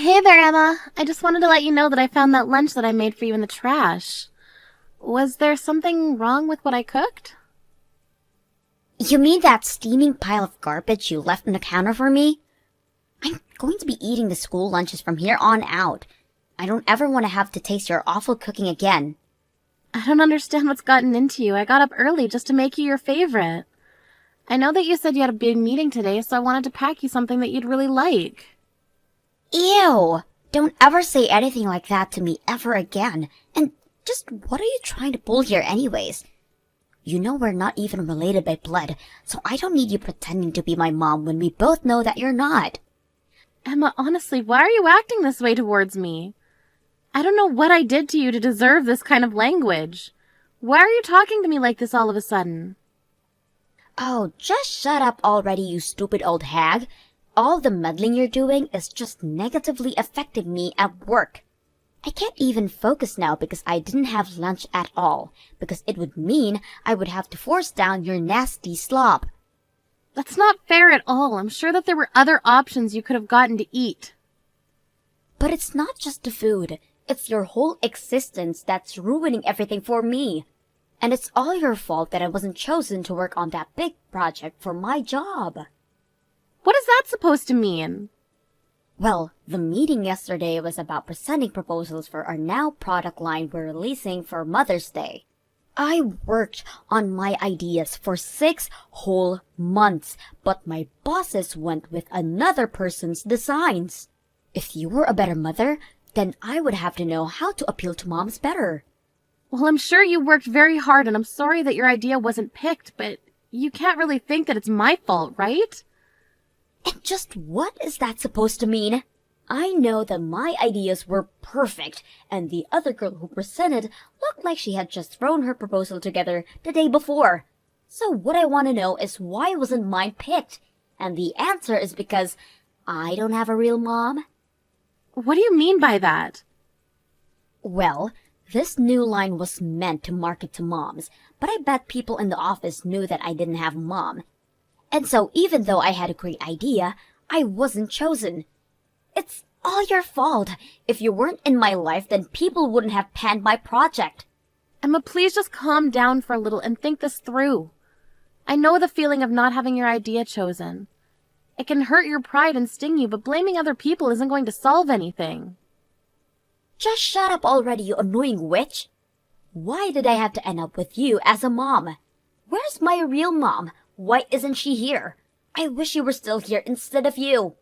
Hey there, Emma. I just wanted to let you know that I found that lunch that I made for you in the trash. Was there something wrong with what I cooked? You mean that steaming pile of garbage you left on the counter for me? I'm going to be eating the school lunches from here on out. I don't ever want to have to taste your awful cooking again. I don't understand what's gotten into you. I got up early just to make you your favorite. I know that you said you had a big meeting today, so I wanted to pack you something that you'd really like. Ew! Don't ever say anything like that to me ever again. And just what are you trying to pull here anyways? You know we're not even related by blood, so I don't need you pretending to be my mom when we both know that you're not. Emma, honestly, why are you acting this way towards me? I don't know what I did to you to deserve this kind of language. Why are you talking to me like this all of a sudden? Oh, just shut up already, you stupid old hag. All the meddling you're doing is just negatively affecting me at work. I can't even focus now because I didn't have lunch at all, because it would mean I would have to force down your nasty slop. That's not fair at all. I'm sure that there were other options you could have gotten to eat. But it's not just the food. It's your whole existence that's ruining everything for me. And it's all your fault that I wasn't chosen to work on that big project for my job. What is that supposed to mean? Well, the meeting yesterday was about presenting proposals for our now product line we're releasing for Mother's Day. I worked on my ideas for 6 whole months, but my bosses went with another person's designs. If you were a better mother, then I would have to know how to appeal to moms better. Well, I'm sure you worked very hard, and I'm sorry that your idea wasn't picked, but you can't really think that it's my fault, right? And just what is that supposed to mean? I know that my ideas were perfect, and the other girl who presented looked like she had just thrown her proposal together the day before. So what I want to know is why wasn't mine picked? And the answer is because I don't have a real mom. What do you mean by that? Well, this new line was meant to market to moms, but I bet people in the office knew that I didn't have a mom. And so even though I had a great idea, I wasn't chosen. It's all your fault. If you weren't in my life, then people wouldn't have panned my project. Emma, please just calm down for a little and think this through. I know the feeling of not having your idea chosen. It can hurt your pride and sting you, but blaming other people isn't going to solve anything. Just shut up already, you annoying witch. Why did I have to end up with you as a mom? Where's my real mom? Why isn't she here? I wish you were still here instead of you.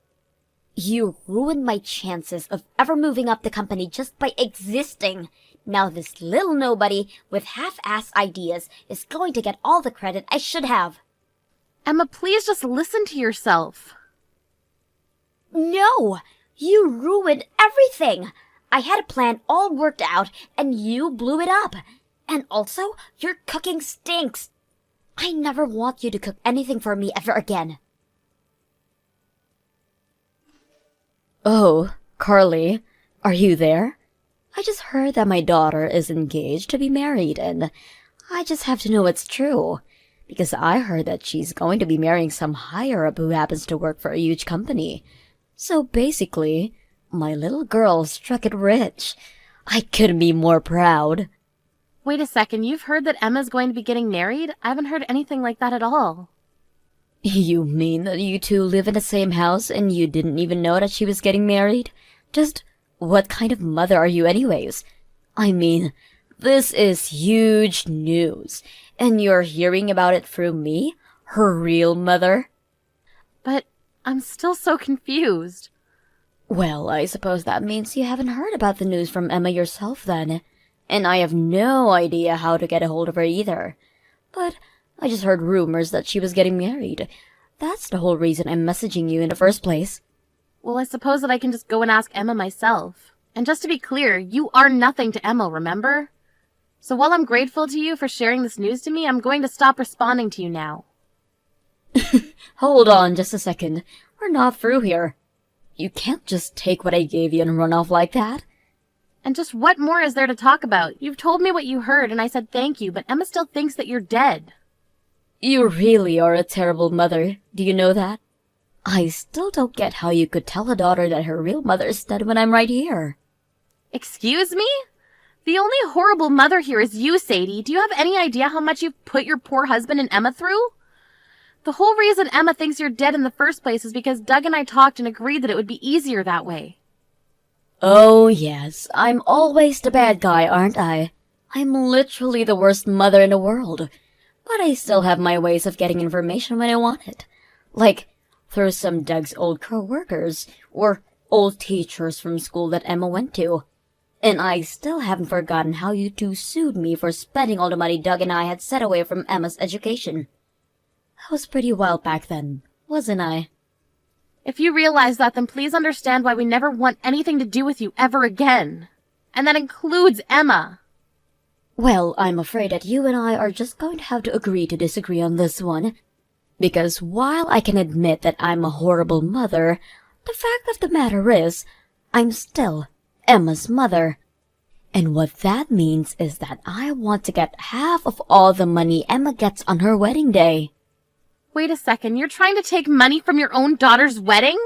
You ruined my chances of ever moving up the company just by existing. Now this little nobody with half-ass ideas is going to get all the credit I should have. Emma, please just listen to yourself. No! You ruined everything! I had a plan all worked out, and you blew it up. And also, your cooking stinks. I never want you to cook anything for me ever again. Oh, Carly, are you there? I just heard that my daughter is engaged to be married, and I just have to know it's true. Because I heard that she's going to be marrying some higher-up who happens to work for a huge company. So basically, my little girl struck it rich. I couldn't be more proud. Wait a second, you've heard that Emma's going to be getting married? I haven't heard anything like that at all. You mean that you two live in the same house and you didn't even know that she was getting married? Just what kind of mother are you anyways? I mean, this is huge news, and you're hearing about it through me, her real mother? But I'm still so confused. Well, I suppose that means you haven't heard about the news from Emma yourself then. And I have no idea how to get a hold of her either. But I just heard rumors that she was getting married. That's the whole reason I'm messaging you in the first place. Well, I suppose that I can just go and ask Emma myself. And just to be clear, you are nothing to Emma, remember? So while I'm grateful to you for sharing this news to me, I'm going to stop responding to you now. Hold on just a second. We're not through here. You can't just take what I gave you and run off like that. And just what more is there to talk about? You've told me what you heard, and I said thank you, but Emma still thinks that you're dead. You really are a terrible mother. Do you know that? I still don't get how you could tell a daughter that her real mother is dead when I'm right here. Excuse me? The only horrible mother here is you, Sadie. Do you have any idea how much you've put your poor husband and Emma through? The whole reason Emma thinks you're dead in the first place is because Doug and I talked and agreed that it would be easier that way. Oh yes, I'm always the bad guy, aren't I? I'm literally the worst mother in the world. But I still have my ways of getting information when I want it. Like, through some Doug's old co-workers, or old teachers from school that Emma went to. And I still haven't forgotten how you two sued me for spending all the money Doug and I had set away from Emma's education. I was pretty wild back then, wasn't I? If you realize that, then please understand why we never want anything to do with you ever again. And that includes Emma. Well, I'm afraid that you and I are just going to have to agree to disagree on this one. Because while I can admit that I'm a horrible mother, the fact of the matter is, I'm still Emma's mother. And what that means is that I want to get half of all the money Emma gets on her wedding day. Wait a second, you're trying to take money from your own daughter's wedding?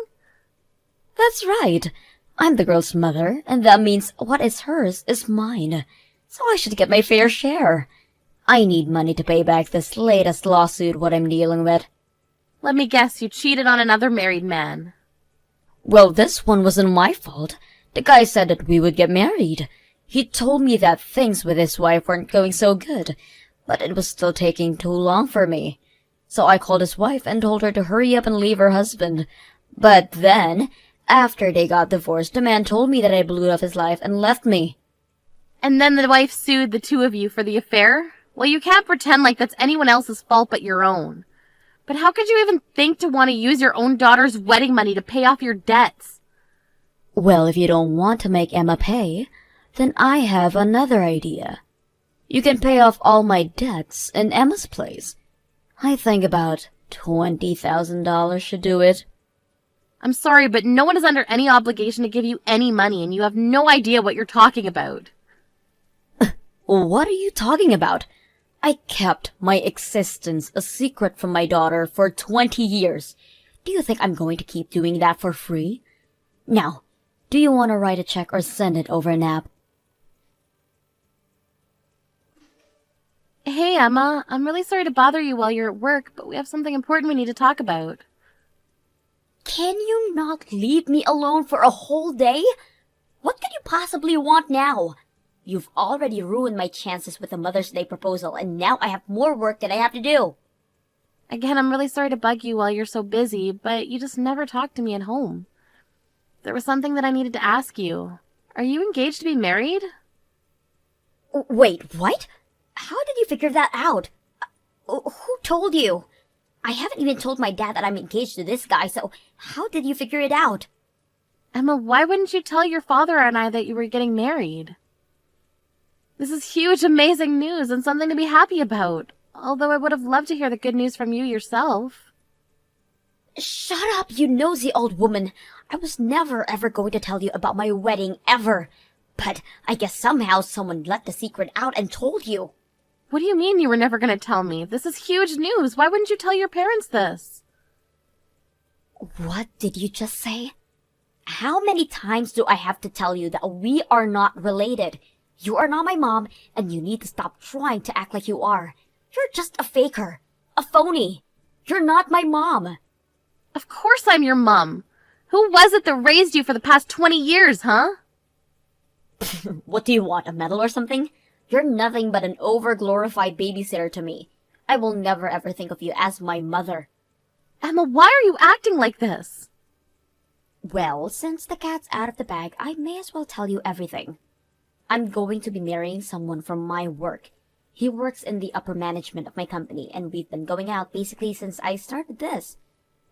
That's right. I'm the girl's mother, and that means what is hers is mine. So I should get my fair share. I need money to pay back this latest lawsuit what I'm dealing with. Let me guess, you cheated on another married man. Well, this one wasn't my fault. The guy said that we would get married. He told me that things with his wife weren't going so good, but it was still taking too long for me. So I called his wife and told her to hurry up and leave her husband. But then, after they got divorced, the man told me that I blew up his life and left me. And then the wife sued the two of you for the affair? Well, you can't pretend like that's anyone else's fault but your own. But how could you even think to want to use your own daughter's wedding money to pay off your debts? Well, if you don't want to make Emma pay, then I have another idea. You can pay off all my debts in Emma's place. I think about $20,000 should do it. I'm sorry, but no one is under any obligation to give you any money, and you have no idea what you're talking about. What are you talking about? I kept my existence a secret from my daughter for 20 years. Do you think I'm going to keep doing that for free? Now, do you want to write a check or send it over an app? Hey, Emma, I'm really sorry to bother you while you're at work, but we have something important we need to talk about. Can you not leave me alone for a whole day? What could you possibly want now? You've already ruined my chances with the Mother's Day proposal, and now I have more work that I have to do. Again, I'm really sorry to bug you while you're so busy, but you just never talk to me at home. There was something that I needed to ask you. Are you engaged to be married? Wait, what? How did you figure that out? Who told you? I haven't even told my dad that I'm engaged to this guy, so how did you figure it out? Emma, why wouldn't you tell your father and I that you were getting married? This is huge, amazing news and something to be happy about. Although I would have loved to hear the good news from you yourself. Shut up, you nosy old woman. I was never ever going to tell you about my wedding, ever. But I guess somehow someone let the secret out and told you. What do you mean you were never going to tell me? This is huge news. Why wouldn't you tell your parents this? What did you just say? How many times do I have to tell you that we are not related? You are not my mom, and you need to stop trying to act like you are. You're just a faker. A phony. You're not my mom. Of course I'm your mom. Who was it that raised you for the past 20 years, huh? What do you want, a medal or something? You're nothing but an over-glorified babysitter to me. I will never ever think of you as my mother. Emma, why are you acting like this? Well, since the cat's out of the bag, I may as well tell you everything. I'm going to be marrying someone from my work. He works in the upper management of my company, and we've been going out basically since I started this.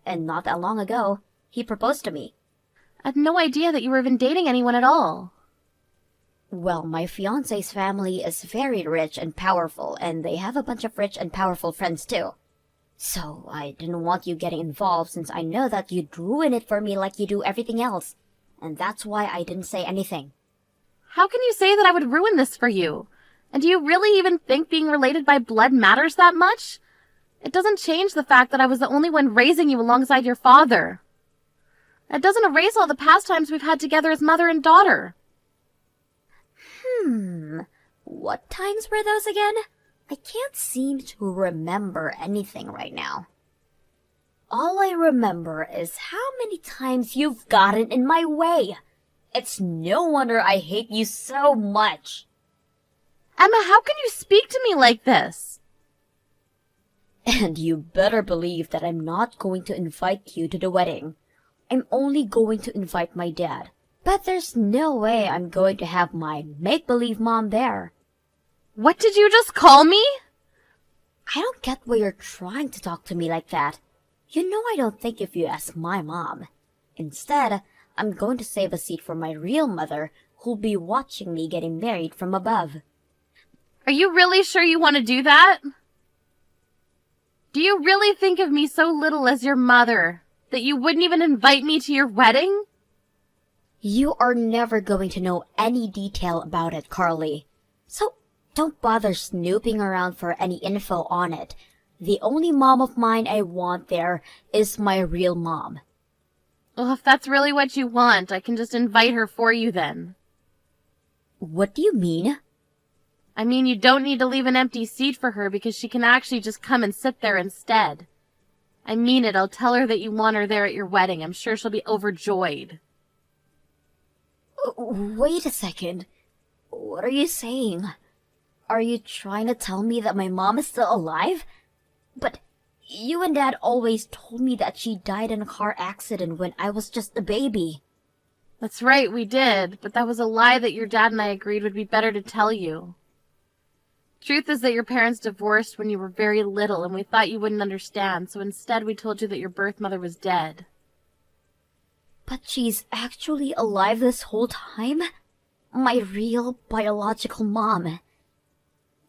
And not that long ago, he proposed to me. I had no idea that you were even dating anyone at all. Well, my fiancé's family is very rich and powerful, and they have a bunch of rich and powerful friends too. So, I didn't want you getting involved since I know that you'd ruin it for me like you do everything else. And that's why I didn't say anything. How can you say that I would ruin this for you? And do you really even think being related by blood matters that much? It doesn't change the fact that I was the only one raising you alongside your father. It doesn't erase all the past times we've had together as mother and daughter. What times were those again? I can't seem to remember anything right now. All I remember is how many times you've gotten in my way. It's no wonder I hate you so much. Emma, how can you speak to me like this? And you better believe that I'm not going to invite you to the wedding. I'm only going to invite my dad. But there's no way I'm going to have my make-believe mom there. What did you just call me? I don't get why you're trying to talk to me like that. You know I don't think of you as my mom. Instead, I'm going to save a seat for my real mother, who'll be watching me getting married from above. Are you really sure you want to do that? Do you really think of me so little as your mother that you wouldn't even invite me to your wedding? You are never going to know any detail about it, Carly. So don't bother snooping around for any info on it. The only mom of mine I want there is my real mom. Well, if that's really what you want, I can just invite her for you then. What do you mean? I mean, you don't need to leave an empty seat for her because she can actually just come and sit there instead. I mean it, I'll tell her that you want her there at your wedding. I'm sure she'll be overjoyed. Wait a second. What are you saying? Are you trying to tell me that my mom is still alive? But you and Dad always told me that she died in a car accident when I was just a baby. That's right, we did, but that was a lie that your dad and I agreed would be better to tell you. Truth is that your parents divorced when you were very little, and we thought you wouldn't understand, so instead we told you that your birth mother was dead. But she's actually alive this whole time? My real biological mom.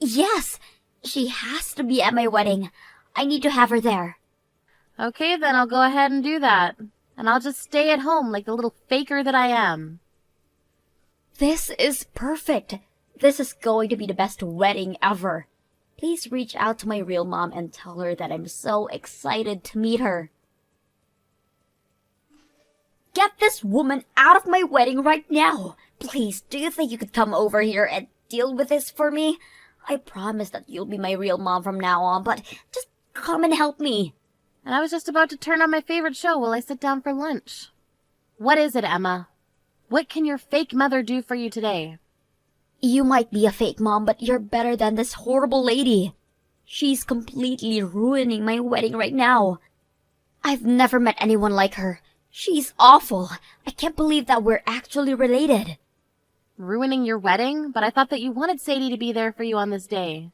Yes, she has to be at my wedding. I need to have her there. Okay, then I'll go ahead and do that. And I'll just stay at home like the little faker that I am. This is perfect. This is going to be the best wedding ever. Please reach out to my real mom and tell her that I'm so excited to meet her. Get this woman out of my wedding right now. Please, do you think you could come over here and deal with this for me? I promise that you'll be my real mom from now on, but just come and help me. And I was just about to turn on my favorite show while I sit down for lunch. What is it, Emma? What can your fake mother do for you today? You might be a fake mom, but you're better than this horrible lady. She's completely ruining my wedding right now. I've never met anyone like her. She's awful. I can't believe that we're actually related. Ruining your wedding? But I thought that you wanted Sadie to be there for you on this day.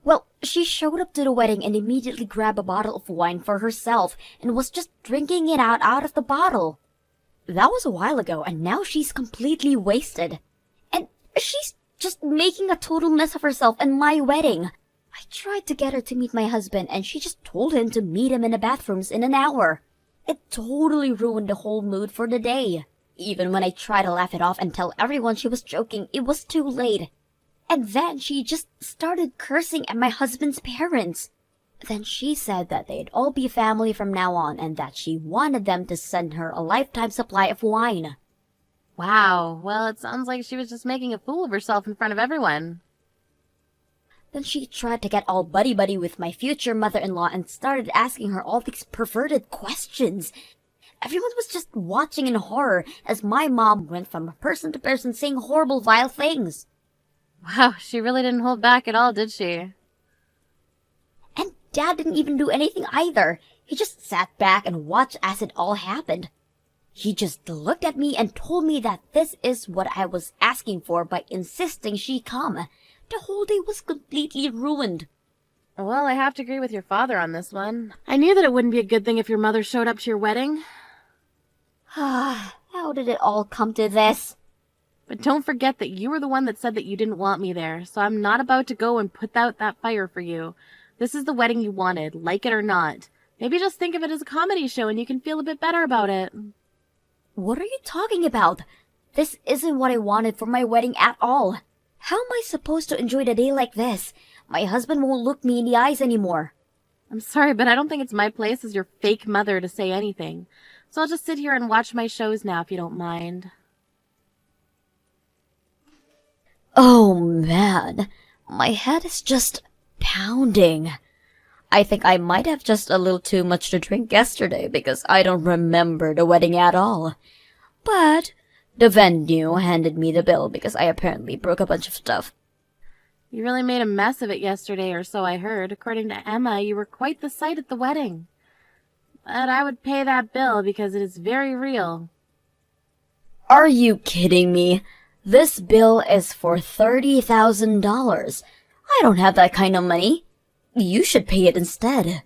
Well, she showed up to the wedding and immediately grabbed a bottle of wine for herself and was just drinking it out of the bottle. That was a while ago, and now she's completely wasted. And she's just making a total mess of herself in my wedding. I tried to get her to meet my husband, and she just told him to meet him in the bathrooms in an hour. It totally ruined the whole mood for the day. Even when I tried to laugh it off and tell everyone she was joking, it was too late. And then she just started cursing at my husband's parents. Then she said that they'd all be family from now on and that she wanted them to send her a lifetime supply of wine. Wow, well, it sounds like she was just making a fool of herself in front of everyone. Then she tried to get all buddy-buddy with my future mother-in-law and started asking her all these perverted questions. Everyone was just watching in horror as my mom went from person to person saying horrible, vile things. Wow, she really didn't hold back at all, did she? And Dad didn't even do anything either. He just sat back and watched as it all happened. He just looked at me and told me that this is what I was asking for by insisting she come. The whole day was completely ruined. Well, I have to agree with your father on this one. I knew that it wouldn't be a good thing if your mother showed up to your wedding. How did it all come to this? But don't forget that you were the one that said that you didn't want me there, so I'm not about to go and put out that fire for you. This is the wedding you wanted, like it or not. Maybe just think of it as a comedy show and you can feel a bit better about it. What are you talking about? This isn't what I wanted for my wedding at all. How am I supposed to enjoy the day like this? My husband won't look me in the eyes anymore. I'm sorry, but I don't think it's my place as your fake mother to say anything. So I'll just sit here and watch my shows now if you don't mind. Oh man, my head is just pounding. I think I might have just a little too much to drink yesterday because I don't remember the wedding at all. But the venue handed me the bill because I apparently broke a bunch of stuff. You really made a mess of it yesterday, or so I heard. According to Emma, you were quite the sight at the wedding. But I would pay that bill because it is very real. Are you kidding me? This bill is for $30,000. I don't have that kind of money. You should pay it instead.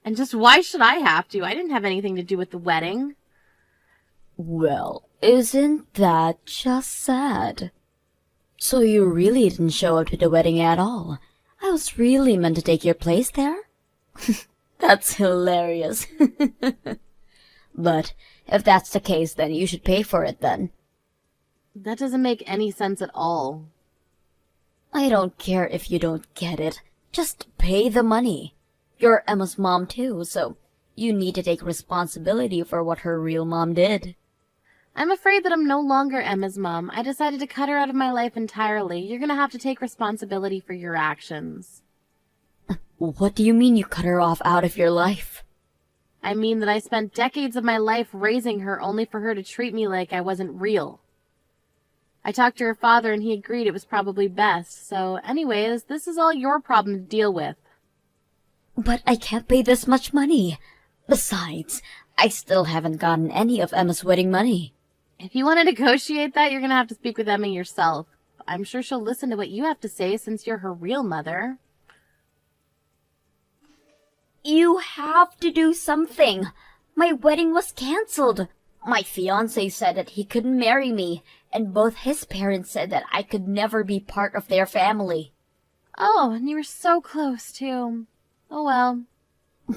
And just why should I have to? I didn't have anything to do with the wedding. Well, isn't that just sad? So you really didn't show up to the wedding at all. I was really meant to take your place there? That's hilarious. But if that's the case, then you should pay for it then. That doesn't make any sense at all. I don't care if you don't get it. Just pay the money. You're Emma's mom too, so you need to take responsibility for what her real mom did. I'm afraid that I'm no longer Emma's mom. I decided to cut her out of my life entirely. You're gonna have to take responsibility for your actions. What do you mean you cut her off out of your life? I mean that I spent decades of my life raising her only for her to treat me like I wasn't real. I talked to her father and he agreed it was probably best. So anyways, this is all your problem to deal with. But I can't pay this much money. Besides, I still haven't gotten any of Emma's wedding money. If you want to negotiate that, you're gonna have to speak with Emma yourself. I'm sure she'll listen to what you have to say since you're her real mother. You have to do something. My wedding was cancelled. My fiancé said that he couldn't marry me, and both his parents said that I could never be part of their family. Oh, and you were so close, too. Oh well.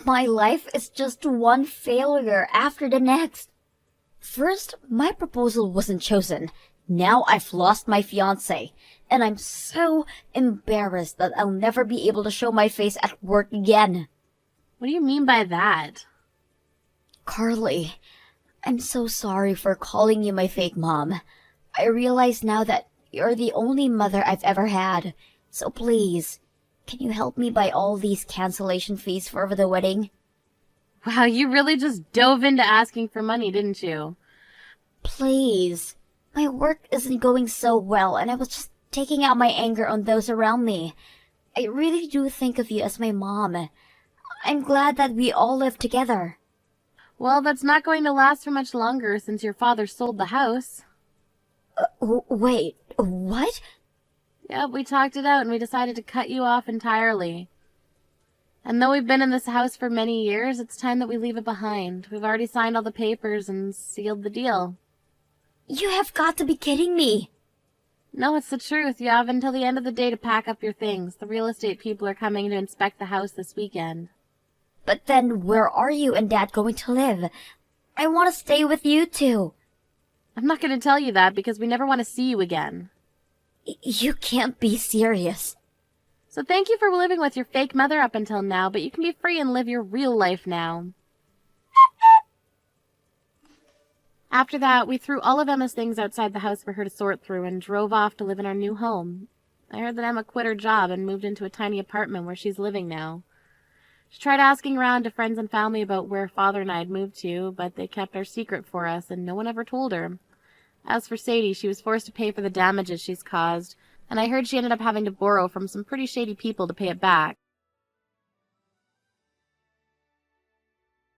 My life is just one failure after the next. First, my proposal wasn't chosen. Now I've lost my fiancé, and I'm so embarrassed that I'll never be able to show my face at work again. What do you mean by that? Carly, I'm so sorry for calling you my fake mom. I realize now that you're the only mother I've ever had. So please, can you help me buy all these cancellation fees for the wedding? Wow, you really just dove into asking for money, didn't you? Please. My work isn't going so well, and I was just taking out my anger on those around me. I really do think of you as my mom. I'm glad that we all live together. Well, that's not going to last for much longer since your father sold the house. Wait, what? Yep, we talked it out and we decided to cut you off entirely. And though we've been in this house for many years, it's time that we leave it behind. We've already signed all the papers and sealed the deal. You have got to be kidding me. No, it's the truth. You have until the end of the day to pack up your things. The real estate people are coming to inspect the house this weekend. But then where are you and Dad going to live? I want to stay with you two. I'm not going to tell you that because we never want to see you again. You can't be serious. So thank you for living with your fake mother up until now, but you can be free and live your real life now. After that, we threw all of Emma's things outside the house for her to sort through and drove off to live in our new home. I heard that Emma quit her job and moved into a tiny apartment where she's living now. She tried asking around to friends and family about where Father and I had moved to, but they kept our secret for us, and no one ever told her. As for Sadie, she was forced to pay for the damages she's caused, and I heard she ended up having to borrow from some pretty shady people to pay it back.